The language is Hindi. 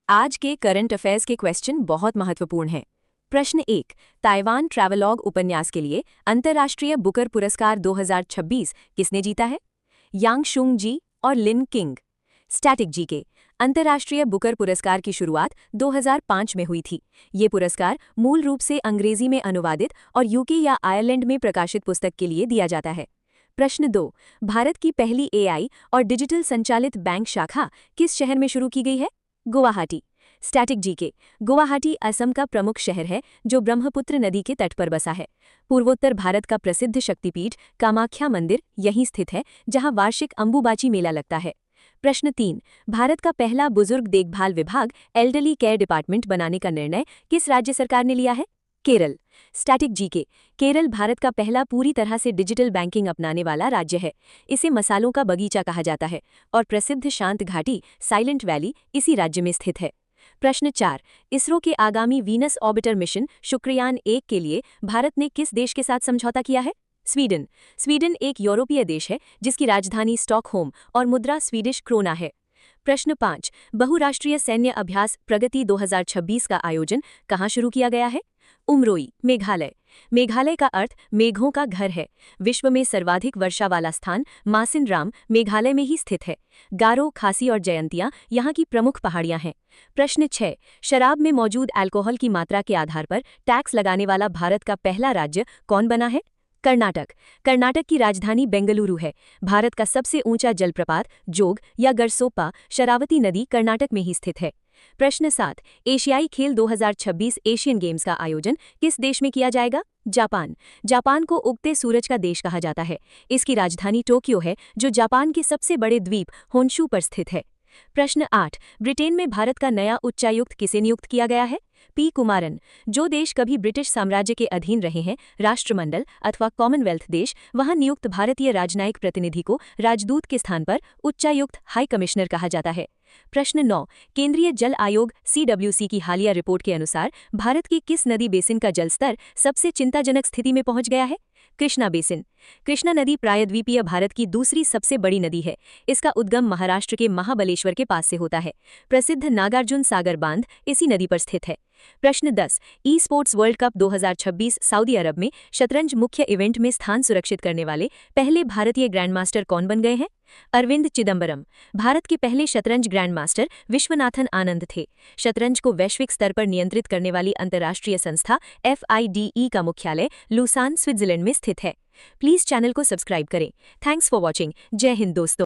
आज के करंट अफेयर्स के क्वेश्चन बहुत महत्वपूर्ण हैं। प्रश्न 1। ताइवान ट्रैवलॉग उपन्यास के लिए अंतर्राष्ट्रीय बुकर पुरस्कार 2026 किसने जीता है? यांग शुंग जी और लिन किंग। Static GK. अंतर्राष्ट्रीय बुकर पुरस्कार की शुरुआत 2005 में हुई थी। ये पुरस्कार मूल रूप से अंग्रेजी में अनुवादित और यूके या आयरलैंड में प्रकाशित पुस्तक के लिए दिया जाता है। प्रश्न 2। भारत की पहली एआई और डिजिटल संचालित बैंक शाखा किस शहर में शुरू की गई है? गुवाहाटी। Static GK. गुवाहाटी असम का प्रमुख शहर है जो ब्रह्मपुत्र नदी के तट पर बसा है। पूर्वोत्तर भारत का प्रसिद्ध शक्तिपीठ कामाख्या मंदिर यहीं स्थित है, जहां वार्षिक अंबुबाची मेला लगता है। प्रश्न 3। भारत का पहला बुजुर्ग देखभाल विभाग एल्डरली केयर डिपार्टमेंट बनाने का निर्णय किस राज्य सरकार ने लिया है? केरल। Static GK. केरल भारत का पहला पूरी तरह से डिजिटल बैंकिंग अपनाने वाला राज्य है। इसे मसालों का बगीचा कहा जाता है और प्रसिद्ध शांत घाटी साइलेंट वैली इसी राज्य में स्थित है। प्रश्न 4। इसरो के आगामी वीनस ऑर्बिटर मिशन शुक्रयान-1 के लिए भारत ने किस देश के साथ समझौता किया है? स्वीडन। स्वीडन एक यूरोपीय देश है जिसकी राजधानी स्टॉकहोम और मुद्रा स्वीडिश क्रोना है। प्रश्न 5। बहुराष्ट्रीय सैन्य अभ्यास प्रगति 2026 का आयोजन कहाँ शुरू किया गया है? उमरोई, मेघालय। मेघालय का अर्थ मेघों का घर है। विश्व में सर्वाधिक वर्षा वाला स्थान मासिनराम मेघालय में ही स्थित है। गारो, खासी और जयंतिया यहाँ की प्रमुख पहाड़ियाँ हैं। प्रश्न 6। शराब में मौजूद अल्कोहल की मात्रा के आधार पर टैक्स लगाने वाला भारत का पहला राज्य कौन बना है? कर्नाटक। कर्नाटक की राजधानी बेंगलुरु है। भारत का सबसे ऊंचा जलप्रपात जोग या गरसोप्पा शरावती नदी कर्नाटक में ही स्थित है। प्रश्न 7। एशियाई खेल 2026 एशियन गेम्स का आयोजन किस देश में किया जाएगा? जापान। जापान को उगते सूरज का देश कहा जाता है। इसकी राजधानी टोक्यो है जो जापान के सबसे बड़े द्वीप होन्शू पर स्थित है। प्रश्न 8। ब्रिटेन में भारत का नया उच्चायुक्त किसे नियुक्त किया गया है? पी कुमारन। जो देश कभी ब्रिटिश साम्राज्य के अधीन रहे हैं, राष्ट्रमंडल अथवा कॉमनवेल्थ देश, वहां नियुक्त भारतीय राजनयिक प्रतिनिधि को राजदूत के स्थान पर उच्चायुक्त हाई कमिश्नर कहा जाता है। प्रश्न 9। केंद्रीय जल आयोग CWC की हालिया रिपोर्ट के अनुसार भारत की किस नदी बेसिन का जलस्तर सबसे चिंताजनक स्थिति में पहुंच गया है? कृष्णा बेसिन। कृष्णा नदी प्रायद्वीपीय भारत की दूसरी सबसे बड़ी नदी है। इसका उद्गम महाराष्ट्र के महाबलेश्वर के पास से होता है। प्रसिद्ध नागार्जुन सागर बांध इसी नदी पर स्थित है। प्रश्न 10। Esports world cup 2026 Saudi Arab में शतरंज मुख्य इवेंट में स्थान सुरक्षित करने वाले पहले भारतीय ग्रैंडमास्टर कौन बन गए हैं? अरविंद चिदंबरम। भारत के पहले शतरंज ग्रैंडमास्टर विश्वनाथन आनंद थे। शतरंज को वैश्विक स्तर पर नियंत्रित करने वाली अंतर्राष्ट्रीय संस्था FIDE का मुख्यालय लुसान, स्विट्जरलैंड में स्थित है। प्लीज चैनल को सब्सक्राइब करें। Thanks for watching. जय हिंद दोस्तों।